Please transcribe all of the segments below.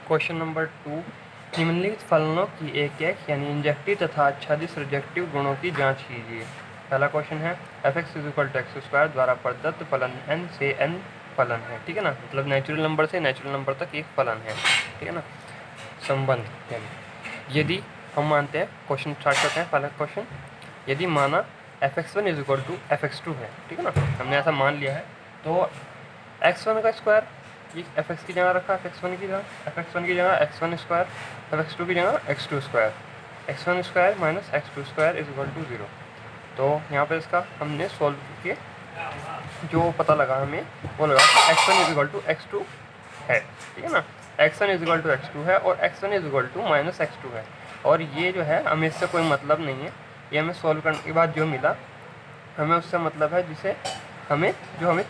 Question number 2, निम्नलिखित फलनों की एक यानी इंजेक्टिव तथा आच्छादित सब्जेक्टिव गुणों की जांच कीजिए। पहला क्वेश्चन है f(x = x² द्वारा प्रदत्त फलन n से n फलन है, ठीक है ना, मतलब नेचुरल नंबर से नेचुरल नंबर तक एक फलन है, ठीक है ना, संबंध। यानी यदि हम मानते हैं, क्वेश्चन स्टार्ट करते हैं। पहला क्वेश्चन, यदि माना f(x1 = f(x2) है, ठीक है ना, हमने ऐसा मान लिया है, तो x1 का स्क्वायर ये fx की जगह रखा, f(x1 की जगह x1 स्क्वायर, f(x2 की जगह x2 square, x1 square minus x2 square = 0। तो यहाँ पर इसका हमने सॉल्व करके जो पता लगा हमें वो लगा कि x1 = x2 है, ठीक है ना, x1 = x2 है और x1 = -x2 है। और ये जो है हमें इससे कोई मतलब नहीं है, ये हमें सॉल्व करने के बाद जो मिला हमें उससे मतलब है जिसे हमें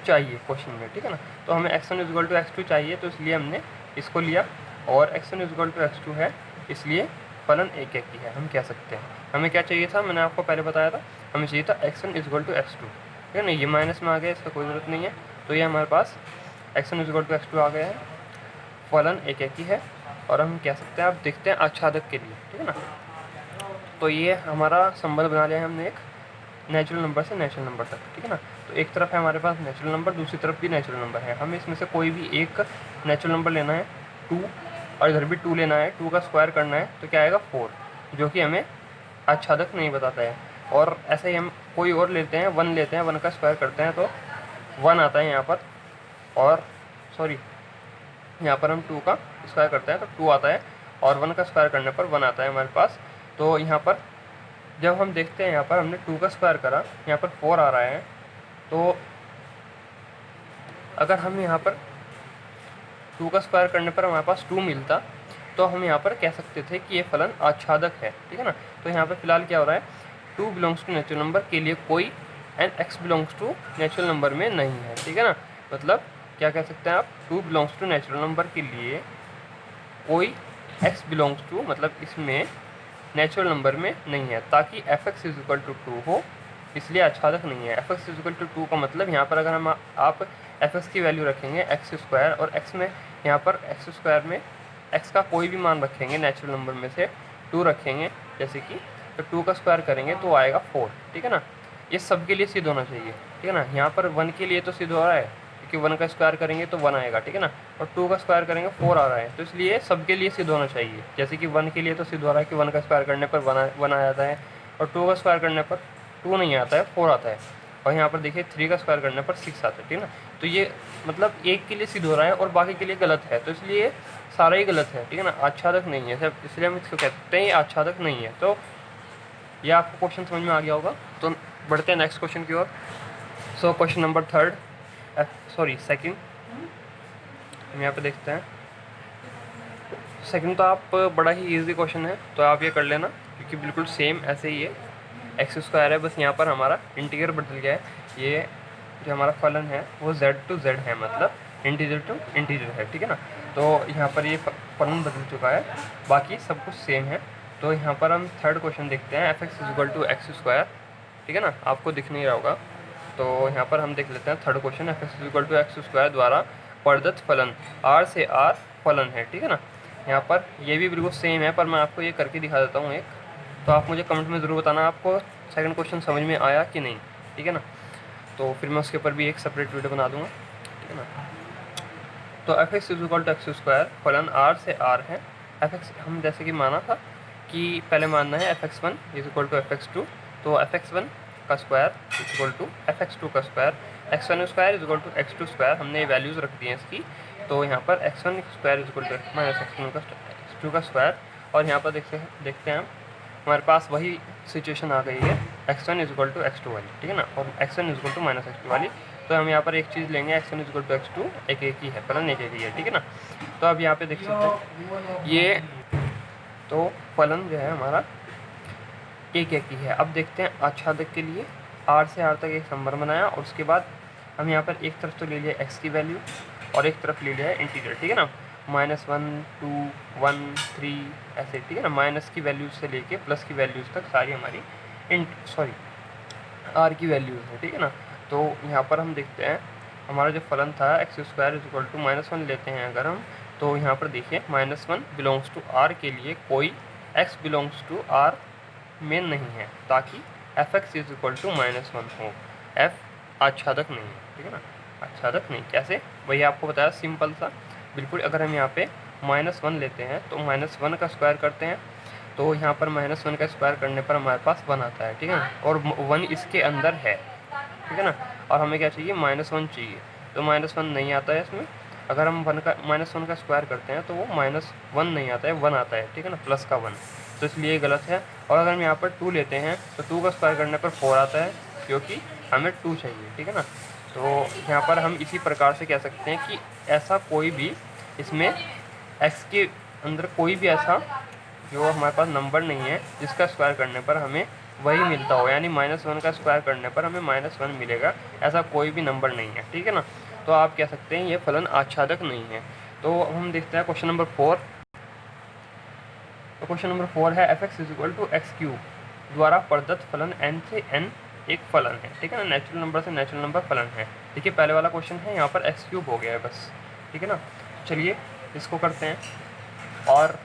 चाहिए क्वेश्चन में, ठीक है ना। तो हमें x1 = x2 चाहिए, तो इसलिए हमने इसको लिया, और x1 = x2 है, इसलिए फलन एक ही है, हम कह सकते हैं। हमें क्या चाहिए था, मैंने आपको पहले बताया था, हमें चाहिए था x1 = x2, ठीक है ना। ये माइनस में आ गया, इसका कोई ज़रूरत नहीं है, तो ये हमारे पास x1 = x2 आ गया है, फलन एक ही है, और हम कह सकते हैं, अब देखते हैं आच्छादक के लिए, ठीक है ना। तो ये हमारा संबंध बना लिया है हमने एक नेचुरल नंबर से नेचुरल नंबर तक, ठीक है ना। तो एक तरफ है हमारे पास नेचुरल नंबर, दूसरी तरफ भी नेचुरल नंबर है, हमें इसमें से कोई भी एक नेचुरल नंबर लेना है 2, और इधर भी 2 लेना है, 2 का स्क्वायर करना है, तो क्या आएगा 4, जो कि हमें आच्छादक नहीं बताता है। और ऐसे ही हम कोई और लेते हैं, 1 लेते हैं, 1 का स्क्वायर करते हैं तो 1 आता है यहाँ पर, और सॉरी यहाँ पर हम 2 का स्क्वायर करते हैं तो 2 आता है, और 1 का स्क्वायर करने पर 1 आता है हमारे पास। तो यहाँ पर जब हम देखते हैं, यहाँ पर हमने 2 का स्क्वायर करा, यहाँ पर 4 आ रहा है, तो अगर हम यहाँ पर 2 का स्क्वायर करने पर हमारे पास 2 मिलता, तो हम यहाँ पर कह सकते थे कि ये फलन आच्छादक है, ठीक है ना। तो यहाँ पर फिलहाल क्या हो रहा है, 2 बिलोंग्स टू नेचुरल नंबर के लिए कोई and x belongs to natural number में नहीं है, ठीक है ना। मतलब क्या कह सकते हैं आप, 2 बिलोंग्स टू नेचुरल नंबर के लिए कोई x बिलोंग्स टू, मतलब इसमें नेचुरल नंबर में नहीं है, ताकि f(x = 2) हो, इसलिए आच्छादक नहीं है। f(x = 2) का मतलब यहाँ पर अगर हम आप f(x) की वैल्यू रखेंगे x², और x में यहाँ पर x² में x का कोई भी मान रखेंगे, नेचुरल नंबर में से 2 रखेंगे जैसे कि, तो 2 का स्क्वायर करेंगे तो आएगा 4, ठीक है ना। ये सब के लिए सिद्ध होना चाहिए, ठीक है ना। यहाँ पर 1 के लिए तो सिद्ध हो रहा है, क्योंकि 1 का स्क्वायर करेंगे तो 1 आएगा, ठीक है ना, और 2 का स्क्वायर करेंगे 4 आ रहा है, तो इसलिए सबके लिए सिद्ध होना चाहिए। जैसे कि 1 के लिए तो सिद्ध हो रहा है कि 1 का स्क्वायर करने पर 1 आ जाता है, और 2 का स्क्वायर करने पर 2 नहीं आता है, 4 आता है, और यहाँ पर देखिए 3 का स्क्वायर करने पर 6 आता है, ठीक है ना। तो ये मतलब एक के लिए सिद्ध हो रहा है और बाकी के लिए गलत है, तो इसलिए सारा ही गलत है, ठीक है ना, आच्छादक नहीं है सब, इसलिए हम इसको कहते हैं आच्छादक नहीं है। तो ये आपको क्वेश्चन समझ में आ गया होगा। तो बढ़ते हैं नेक्स्ट क्वेश्चन की ओर। सो क्वेश्चन नंबर सेकंड, हम यहाँ पे देखते हैं। सेकंड तो आप बड़ा ही इजी क्वेश्चन है, तो आप ये कर लेना, क्योंकि बिल्कुल सेम ऐसे ही है, x² है, बस यहाँ पर हमारा इंटीजर बदल गया है। ये जो हमारा फलन है वो z to z है, मतलब इंटीजर टू इंटीजर है, ठीक है ना। तो यहाँ पर ये फलन बदल चुका है, बाकी सब कुछ सेम है। तो यहाँ पर हम थर्ड क्वेश्चन देखते हैं, f(x = x², ठीक है ना, आपको दिख नहीं रहा होगा। तो यहाँ पर हम देख लेते हैं थर्ड क्वेश्चन, f(x = x² द्वारा प्रदत्त फलन r से r फलन है, ठीक है ना। यहाँ पर ये भी बिल्कुल सेम है, पर मैं आपको ये करके दिखा देता हूँ एक, तो आप मुझे कमेंट में ज़रूर बताना आपको सेकंड क्वेश्चन समझ में आया कि नहीं, ठीक है ना। तो फिर मैं उसके ऊपर भी एक सेपरेट वीडियो बना दूँगा, ठीक है ना। तो f(x = x², फलन r से r है। f(x) हम जैसे कि माना था कि पहले मानना है f(x1 = f(x2), तो f(x1 का स्क्वायर = f(x2 का square, x1 square = x2 square, हमने ये वैल्यूज़ रख दी हैं इसकी। तो यहाँ पर x1 स्क्वायर = -x2 का स्क्वायर, और यहाँ पर देखते हैं हम, हमारे पास वही सिचुएशन आ गई है, x1 = x2 वाली, ठीक है ना, और x1 = -x2 वाली। तो हम यहाँ पर एक चीज़ लेंगे, x1 = x2, एक ही है, फलन एक ही है, ठीक है ना। तो अब यहाँ पे देख सकते हैं ये, तो फलन जो है हमारा एक ही है। अब देखते हैं आच्छादक के लिए, r से r तक एक संबंध बनाया, और उसके बाद हम यहाँ पर एक तरफ तो ले लिया x की वैल्यू, और एक तरफ ले लिया है इंटीजर, ठीक है ना, -1 2 1 3 ऐसे, ठीक है ना, माइनस की वैल्यूज से लेके प्लस की वैल्यूज तक सारी हमारी r की वैल्यूज है, ठीक है ना। तो यहाँ पर हम देखते हैं हमारा जो फलन था x² = -1 लेते हैं अगर हम, तो यहाँ पर देखिए -1 बिलोंग्स टू आर के लिए कोई x बिलोंग्स टू आर में नहीं है, ताकि fx इज इक्वल टू -1 हो। f आच्छादक नहीं है, ठीक है ना, आच्छादक नहीं। कैसे, वही आपको बताया, सिंपल सा बिल्कुल। अगर हम यहाँ पे -1 लेते हैं तो -1 का स्क्वायर करते हैं, तो यहाँ पर -1 का स्क्वायर करने पर हमारे पास 1 आता है, ठीक है ना, और 1 इसके अंदर है, ठीक है ना। और हमें क्या चाहिए, -1 चाहिए, तो -1 नहीं आता है इसमें। अगर हम -1 का स्क्वायर करते हैं तो वो -1 नहीं आता है, 1 आता है, ठीक है ना, प्लस का 1, तो इसलिए ये गलत है। और अगर हम यहाँ पर 2 लेते हैं तो 2 का स्क्वायर करने पर 4 आता है, क्योंकि हमें 2 चाहिए, ठीक है ना। तो यहाँ पर हम इसी प्रकार से कह सकते हैं कि ऐसा कोई भी इसमें x के अंदर कोई भी ऐसा जो हमारे पास नंबर नहीं है जिसका स्क्वायर करने पर हमें वही मिलता हो, यानी -1 का स्क्वायर करने पर हमें -1 मिलेगा, ऐसा कोई भी नंबर नहीं है, ठीक है ना। तो आप कह सकते हैं ये फलन आच्छादक नहीं है। तो हम देखते हैं क्वेश्चन नंबर 4। तो क्वेश्चन नंबर 4 है f(x = x³ द्वारा प्रदत्त फलन n से n एक फलन है, ठीक है ना, नेचुरल नंबर से नेचुरल नंबर फलन है। देखिए पहले वाला क्वेश्चन है, यहाँ पर x³ हो गया है बस, ठीक है ना। चलिए इसको करते हैं, और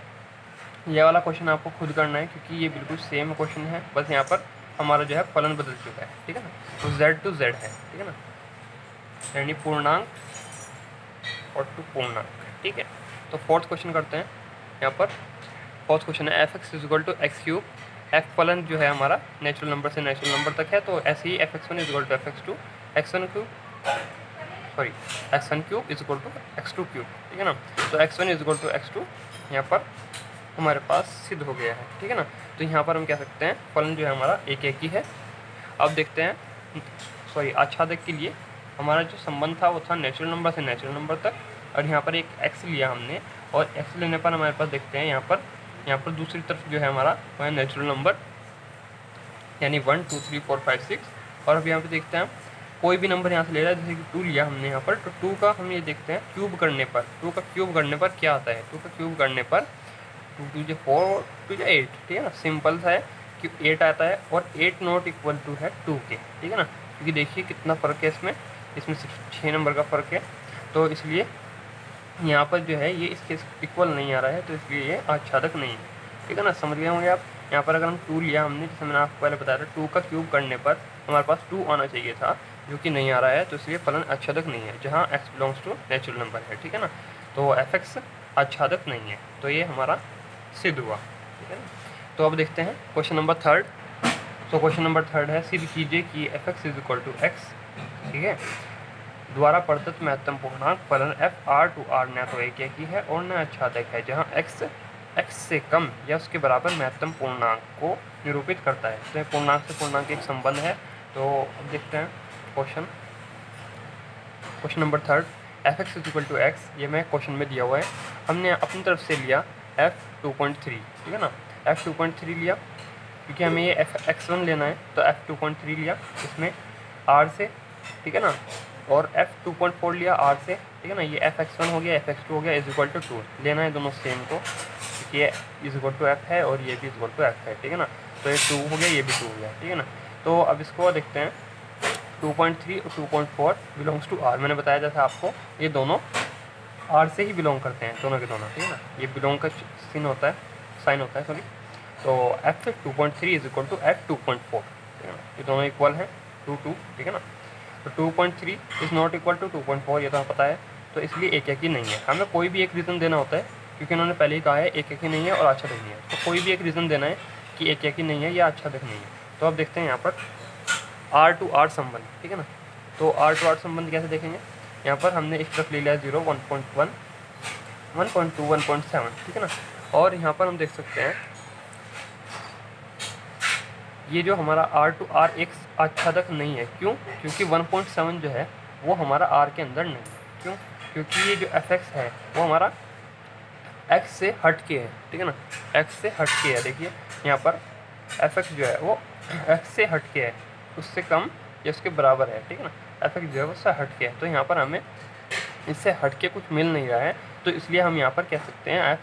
ये वाला क्वेश्चन आपको खुद करना है, क्योंकि ये बिल्कुल सेम क्वेश्चन है, बस यहाँ पर हमारा जो है फलन बदल चुका है, ठीक है ना। तो z to z है, ठीक है ना, यानी पूर्णांक और टू पूर्णांक, ठीक है। तो फोर्थ क्वेश्चन करते हैं। यहाँ पर फोर्थ क्वेश्चन है f(x = x³। f फलन जो है हमारा नेचुरल नंबर से नेचुरल नंबर तक है, तो ऐसे ही f(x1 = f(x2), x1³ x1³ ठीक है ना। तो x1 = x2 यहाँ पर हमारे पास सिद्ध हो गया है, ठीक है ना। तो यहाँ पर हम कह सकते हैं फलन जो है हमारा एक ही है। अब देखते हैं आच्छादक के लिए हमारा जो संबंध था वो था नेचुरल नंबर से नेचुरल नंबर तक, और यहाँ पर एक x लिया हमने, और x लेने पर हमारे पास देखते हैं यहाँ पर दूसरी तरफ जो है हमारा वो है नेचुरल नंबर, यानी 1 2 3 4 5 6। और अब यहाँ पे देखते हैं कोई भी नंबर यहाँ से ले रहा है, जैसे कि 2 लिया हमने यहाँ पर, तो 2 का हम ये देखते हैं क्यूब करने पर, 2 का क्यूब करने पर क्या आता है, 2 का क्यूब करने पर 2 2 4 2 8, ठीक है ना, सिंपल सा है कि 8 आता है, और 8 नॉट इक्वल टू है 2 के, ठीक है ना, क्योंकि देखिए कितना फ़र्क है इसमें सिर्फ 6 नंबर का फ़र्क है, तो इसलिए यहाँ पर जो है ये इसके इक्वल नहीं आ रहा है, तो इसलिए ये आच्छादक नहीं है, ठीक है ना, समझ गए होंगे आप। यहाँ पर अगर हम 2 लिया हमने, जैसे मैंने आपको पहले बताया था, 2 का क्यूब करने पर हमारे पास 2 आना चाहिए था, जो कि नहीं आ रहा है, तो इसलिए फलन आच्छादक नहीं है, जहाँ x belongs to natural number है, ठीक है ना। तो f(x) आच्छादक नहीं है, तो ये हमारा सिद्ध हुआ, ठीक है ना। तो अब देखते हैं क्वेश्चन नंबर 3। तो क्वेश्चन नंबर 3 है, सिद्ध कीजिए कि f(x) = x, ठीक है, द्वारा प्रदत्त महत्तम पूर्णांक फलन f R न तो एक ही है और न आच्छादक है, जहाँ x से कम या उसके बराबर महत्तम पूर्णांक को निरूपित करता है। तो पूर्णांक से पूर्णांक एक संबंध है। तो अब देखते हैं क्वेश्चन नंबर 3, f(x) = x, ये मैं क्वेश्चन में दिया हुआ है, हमने अपनी तरफ से लिया f(2.3), ठीक है ना, f(2.3) लिया, क्योंकि हमें ये f(x1) लेना है, तो f(2.3) लिया इसमें r से, ठीक है ना, और f(2.4) लिया r से, ठीक है ना, ये f(x1) हो गया, f(x2) हो गया, = 2 लेना है दोनों सेम को, क्योंकि ये =f है और ये भी =f है, ठीक है ना। तो ये 2 हो गया, ये भी 2 हो गया, ठीक है ना। तो अब इसको देखते हैं, 2.3 और 2.4 बिलोंग्स टू r, मैंने बताया जैसा आपको, ये दोनों r से ही बिलोंग करते हैं, दोनों के दोनों, ठीक है ना, ये बिलोंग का साइन होता है सॉरी। तो f(2.3) = f(2.4), ठीक है ना, ये दोनों इक्वल हैं 2 2, ठीक है ना। तो 2.3 इज़ नॉट इक्वल टू 2.4, ये तो हमें पता है, तो इसलिए एक ही नहीं है। हमें कोई भी एक रीज़न देना होता है, क्योंकि उन्होंने पहले ही कहा है एक ही नहीं है और आच्छादक नहीं है, तो कोई भी एक रीज़न देना है कि एक ही नहीं है या आच्छादक नहीं है। तो अब देखते हैं यहाँ पर R to R संबंध, ठीक है ना। तो R to R संबंध कैसे देखेंगे, यहाँ पर हमने एक तरफ ले लिया 0 1.1 1.2 1.7, ठीक है ना, और यहाँ पर हम देख सकते हैं ये जो हमारा R to R एक आच्छादक नहीं है। क्यों? क्योंकि 1.7 जो है वो हमारा R के अंदर नहीं है। क्यों? क्योंकि ये जो f(x) है वो हमारा x से हट के है, ठीक है ना, x से हट के है। देखिए यहाँ पर f(x) जो है वो x से हट के है, उससे कम या उसके बराबर है, ठीक है ना, f(x) जो है वो उससे हट के है, तो यहाँ पर हमें इससे हट के कुछ मिल नहीं रहा है, तो इसलिए हम यहाँ पर कह सकते हैं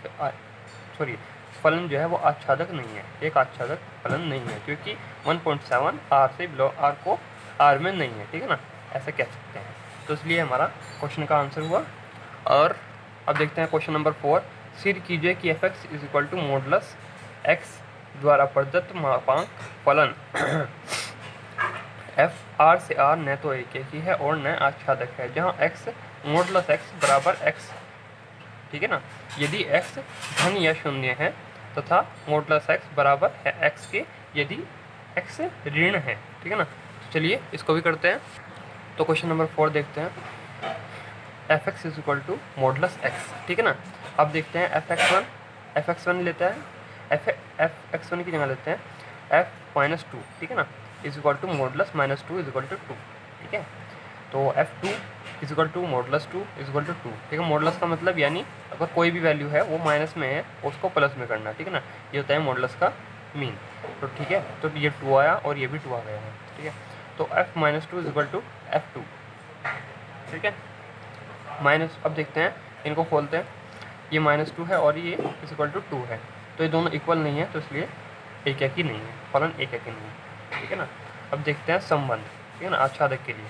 फलन जो है वो आच्छादक नहीं है, एक आच्छादक फलन नहीं है, क्योंकि 1.7 R से R को R में नहीं है, ठीक है ना, ऐसा कह सकते हैं। तो इसलिए हमारा क्वेश्चन का आंसर हुआ। और अब देखते हैं क्वेश्चन नंबर 4। सिद्ध कीजिए कि F X is equal to modulus X द्वारा प्रदत्त मापांक फलन एफ आर से आर न तो एक ही है और न आच्छादक है, जहाँ एक्स मॉडुलस एक्स बराबर एक्स, ठीक है ना, यदि एक्स धन या शून्य है तथा मॉडुलस एक्स बराबर है एक्स के यदि एक्स ऋण है, ठीक है ना। तो चलिए इसको भी करते हैं। तो क्वेश्चन नंबर 4 देखते हैं। F X is equal to modulus X, ठीक है ना। अब देखते हैं एफ एक्स वन लेता है, एफ एक्स वन की जगह लेते हैं एफ माइनस टू, ठीक है ना, is equal to modulus minus two is equal to two, ठीक है। तो F two is equal to modulus two is equal to two, ठीक है। मॉडुलस का मतलब यानी अगर कोई भी वैल्यू है वो माइनस में है उसको प्लस में करना, ठीक है ना, ये होता है मॉडुलस का मीन। तो ठीक है, तो ये 2 आया और ये भी 2 आ गया है, ठीक है। तो F minus two is equal to F two, ठीक है। माइनस, अब देखते हैं इनको खोलते हैं, ये माइनस टू है और ये इज इक्वल टू टू है, तो ये दोनों इक्वल नहीं है, तो इसलिए एक ही नहीं है, फलन एक ही नहीं है, ठीक है ना। अब देखते हैं संबंध, ठीक है ना, आच्छादक के लिए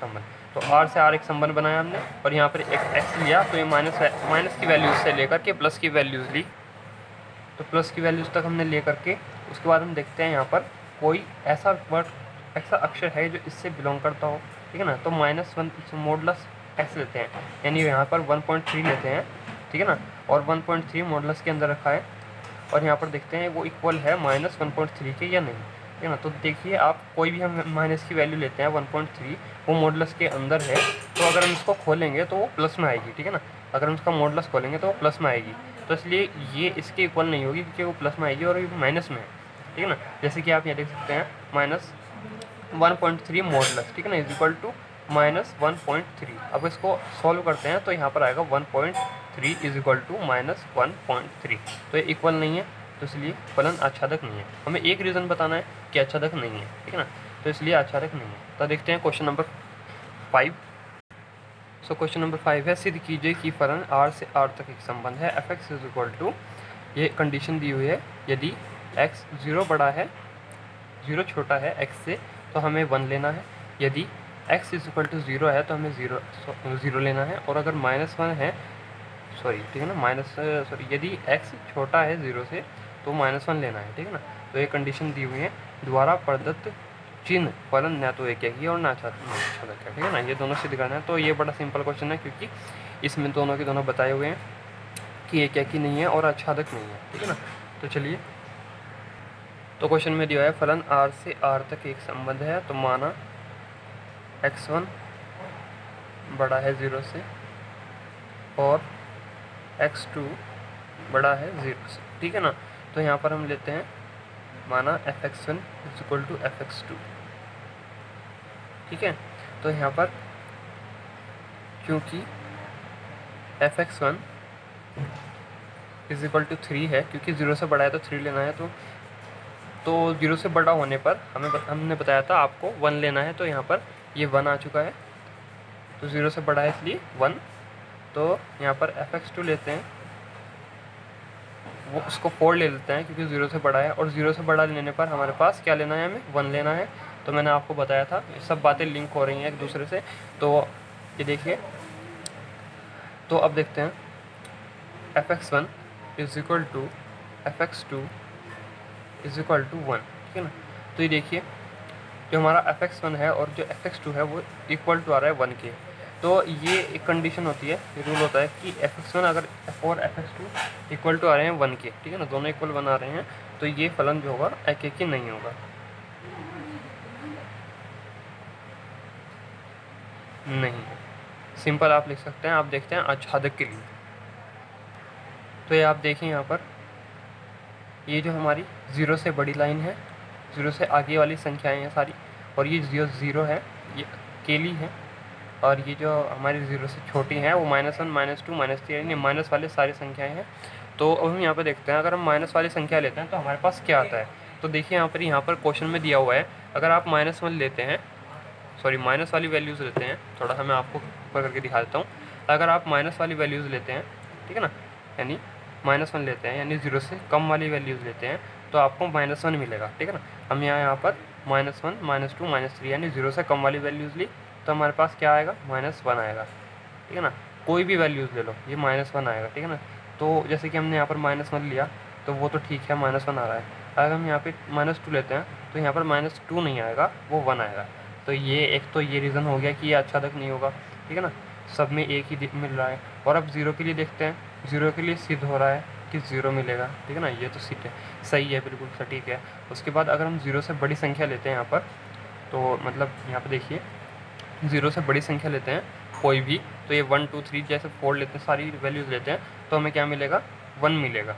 संबंध। तो आर से आर एक संबंध बनाया हमने और यहाँ पर एक एक्स लिया, तो ये माइनस की वैल्यूज से लेकर के प्लस की वैल्यूज़ ली, तो प्लस की वैल्यूज़ तक हमने ले करके उसके बाद हम देखते हैं यहाँ पर कोई ऐसा वर्ड ऐसा अक्षर है जो इससे बिलोंग करता हो, ठीक है ना। तो -1 मॉडुलस एक्स लेते हैं, यानी यहाँ पर 1.3 लेते हैं, ठीक है ना, और 1.3 मॉडुलस के अंदर रखा है और यहाँ पर देखते हैं वो इक्वल है -1.3 के या नहीं, ठीक है ना। तो देखिए आप कोई भी हम माइनस की वैल्यू लेते हैं 1.3, वो मॉडुलस के अंदर है, तो अगर हम इसको खोलेंगे तो वो प्लस में आएगी, ठीक है ना। अगर हम इसका मॉडुलस खोलेंगे तो वो प्लस में आएगी, तो इसलिए ये इसके इक्वल नहीं होगी क्योंकि वो प्लस में आएगी और ये माइनस में है, ठीक है ना। जैसे कि आप यहाँ देख सकते हैं -1.3 मॉडुलस, ठीक है ना, इज इक्वल टू -1.3। अब इसको सॉल्व करते हैं तो यहाँ पर आएगा 1.3 इज इक्वल टू -1.3, तो ये इक्वल नहीं है, तो इसलिए फलन आच्छादक नहीं है। हमें एक रीज़न बताना है कि आच्छादक नहीं है, ठीक है ना, तो इसलिए आच्छादक नहीं है। तो देखते हैं question number 5। So question number 5 है, सिद्ध कीजिए कि फलन r से r तक एक संबंध है F X is equal to, ये कंडीशन दी हुई है, यदि x 0 बड़ा है 0 छोटा है x से तो हमें 1 लेना है, यदि x इज इक्वल टू 0 है तो हमें 0 लेना है, और अगर -1 है ठीक है ना, यदि x छोटा है 0 से तो -1 लेना है, ठीक है ना। तो ये कंडीशन दी हुई है, द्वारा प्रदत्त चिन्ह फलन न तो एक ही और ना आच्छादक है, ठीक है ना, ये दोनों सिद्ध करना है। तो ये बड़ा सिंपल क्वेश्चन है क्योंकि इसमें दोनों के दोनों बताए हुए हैं कि एक ही नहीं है और आच्छादक नहीं है, ठीक है ना। तो चलिए, तो क्वेश्चन में दिया है फलन r से r तक एक संबंध है, तो माना x1 बड़ा है 0 से और x2 बड़ा है 0 से, ठीक है ना। तो यहाँ पर हम लेते हैं माना fx1 is equal to fx2, ठीक है। तो यहाँ पर क्योंकि fx1 इज इक्वल टू 3 है, क्योंकि 0 से बड़ा है तो 3 लेना है, तो 0 से बड़ा होने पर हमने बताया था आपको 1 लेना है, तो यहाँ पर ये 1 आ चुका है, तो 0 से बड़ा है इसलिए 1। तो यहाँ पर fx2 लेते हैं, वो उसको 4 ले लेते हैं क्योंकि 0 से बड़ा है, और 0 से बड़ा लेने पर हमारे पास क्या लेना है, हमें 1 लेना है। तो मैंने आपको बताया था ये सब बातें लिंक हो रही हैं एक दूसरे से, तो ये देखिए। तो अब देखते हैं fx1 is equal to fx2 is equal to 1, ठीक है ना। तो ये देखिए जो हमारा fx1 है और जो fx2 है वो इक्वल टू आ रहा है 1 के, तो ये एक कंडीशन होती है, ये रूल होता है कि fx1 अगर और fx2 इक्वल टू आ रहे हैं 1 के, ठीक है ना, दोनों इक्वल बना रहे हैं, तो ये फलन जो होगा एक ही नहीं होगा, नहीं। सिंपल आप लिख सकते हैं। आप देखते हैं आच्छादक के लिए, तो ये आप देखें यहाँ पर ये जो हमारी 0 से बड़ी लाइन है, 0 से आगे वाली संख्याएं हैं सारी, और ये 0 है, ये अकेली है, और ये जो हमारी 0 से छोटी हैं वो -1 -2 -3 यानी माइनस वाले सारी संख्याएं हैं। तो अब हम यहाँ पर देखते हैं, अगर हम माइनस वाली संख्या लेते हैं तो हमारे पास क्या आता है। तो देखिए यहाँ पर क्वेश्चन में दिया हुआ है, अगर आप -1 लेते हैं, माइनस वाली वैल्यूज़ लेते हैं, थोड़ा सा मैं आपको ऊपर करके दिखा देता हूँ। अगर आप माइनस वाली वैल्यूज़ लेते हैं, ठीक है ना, यानी -1 लेते हैं, यानी 0 से कम वाली वैल्यूज़ लेते हैं, तो आपको -1 मिलेगा, ठीक है ना। हम यहाँ पर -1 -2 -3 यानी 0 से कम वाली वैल्यूज़ ली, तो हमारे पास क्या आएगा, -1 आएगा, ठीक है ना। कोई भी वैल्यूज़ ले लो, ये -1 आएगा, ठीक है ना। तो जैसे कि हमने यहाँ पर -1 लिया तो वो तो ठीक है, -1 आ रहा है। अगर हम यहाँ पे -2 लेते हैं तो यहाँ पर -2 नहीं आएगा, वो 1 आएगा। तो ये एक तो ये रीज़न हो गया कि ये आच्छादक नहीं होगा, ठीक है ना, सब में एक ही मिल रहा है। और अब 0 के लिए देखते हैं, 0 के लिए सिद्ध हो रहा है कि 0 मिलेगा, ठीक है ना, ये तो सीट है, सही है, बिल्कुल सटीक है। उसके बाद अगर हम 0 से बड़ी संख्या लेते हैं यहाँ पर, तो मतलब यहाँ पर देखिए 0 से बड़ी संख्या लेते हैं कोई भी, तो ये 1 2 3 जैसे 4 लेते हैं, सारी वैल्यूज़ लेते हैं, तो हमें क्या मिलेगा, 1 मिलेगा।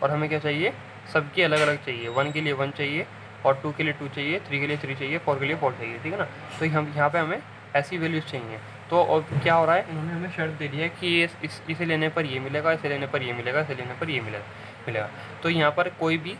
और हमें क्या चाहिए, सबकी अलग अलग चाहिए, 1 के लिए 1 चाहिए, और 2 के लिए 2 चाहिए, 3 के लिए 3 चाहिए, 4 के लिए 4 चाहिए, ठीक है ना। तो हम यहाँ पे हमें ऐसी वैल्यूज़ चाहिए। तो और क्या हो रहा है, इन्होंने हमें शर्त दे दी है कि इसे लेने पर ये मिलेगा, इसे लेने पर ये मिलेगा, इसे लेने पर ये मिलेगा। तो यहाँ पर कोई भी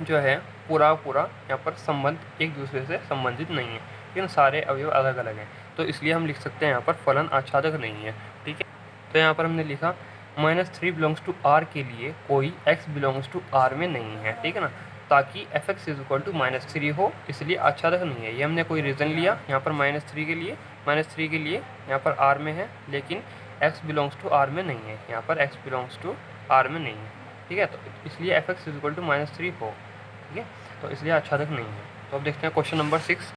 जो है पूरा यहाँ पर संबंध एक दूसरे से संबंधित नहीं है, लेकिन सारे अवयव अलग अलग हैं। तो इसलिए हम लिख सकते हैं यहाँ पर फलन आच्छादक नहीं है, ठीक है। तो यहाँ पर हमने लिखा -3 बिलोंग्स टू आर के लिए कोई x बिलोंग्स टू आर में नहीं है, ठीक है ना, ताकि fx इक्वल टू -3 हो, इसलिए आच्छादक नहीं है। ये हमने कोई रीज़न लिया यहाँ पर -3 के लिए, यहाँ पर r में है, लेकिन x बिलोंग्स टू r में नहीं है, यहाँ पर x बिलोंग्स टू r में नहीं है, ठीक है। तो इसलिए fx इक्वल टू -3 हो, ठीक है, तो इसलिए आच्छादक नहीं है। तो अब देखते हैं क्वेश्चन नंबर 6।